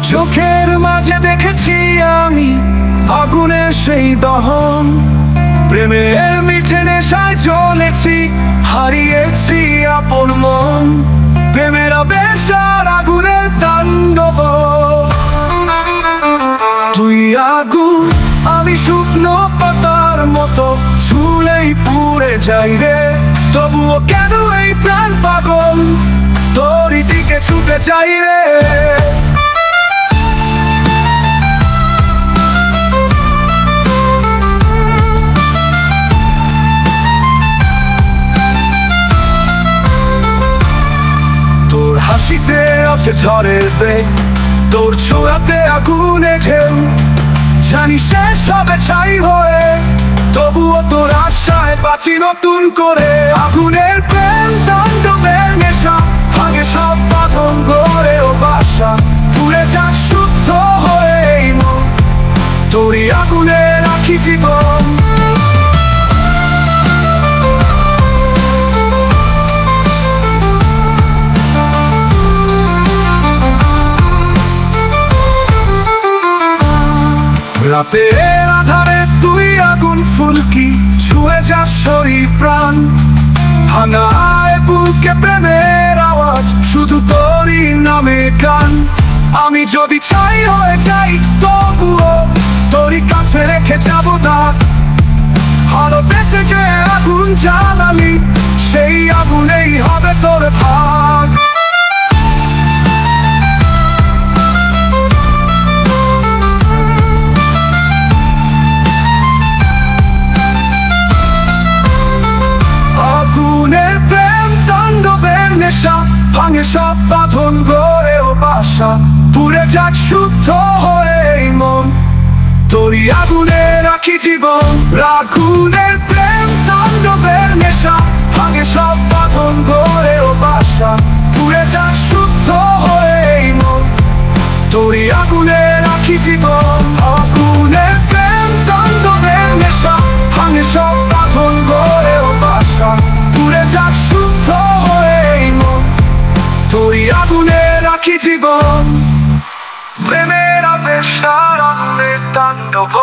চোখের মাঝে দেখেছি আমি আগুনের সেই দহন, প্রেমের মিঠে নেশায় জ্বলেছি, হারিয়েছি আপন মন। প্রেমের আবেশ আর আগুনের তাণ্ডব, তুই আগুন আমি শুকনো পাতার মতো, ছুলেই পুড়ে যাই রে। তবুও কেন এই প্রাণ পাগল, তোরই দিকে ছুটে যাই রে। তোর হাসিতে আছে ঝড়ের বেগ, তোর ছোঁয়াতে আগুনে ঢেউ, জানি শেষ হবে ছাই হয়ে, তবুও তোর আশায় বাঁচি নতুন করে। আগুনের প্রেম তাণ্ডবের নেশা, ভাঙে সব বাঁধন গড়েও বাসা, পুড়ে যাক শুদ্ধ হয়ে এই মন, তোরই আগুনে রাখি জীবন। রাতের আধারে তুই আগুন ফুলকি, ছুঁয়ে যাস শরীর প্রাণ, ভাঙায় বুকে প্রেমের আওয়াজ, শুধু তোরই নামে গান। আমি যদি ছাই হয়ে যাই তবুও তোরই কাছে রেখে যাবো দাগ, ভালোবেসে যে আগুন জ্বালালি, সেই আগুনেই হবে তোর ভাগ। আগুনের প্রেম তাণ্ডবের নেশা, ভাঙে সব বাঁধন গড়েও বাসা, পুড়ে যাক শুদ্ধ হয়ে এই মন, তোরই আগুনে রাখি জীবন। আগুনের প্রেম তাণ্ডবের নেশা, ভাঙে সব বাঁধন গড়েও বাসা, পুড়ে যাক শুদ্ধ হয়ে এই মন, তোরই আগুনে রাখি জীবন। আগুনের প্রেম তাণ্ডবের নেশা, ভাঙে সব বাঁধন গড়েও বাসা, পুড়ে যাক শুদ্ধ হয়ে এই মন, তোরই আগুনে রাখি জীবন। প্রেমের আবেশ আর আগুনের তাণ্ডব।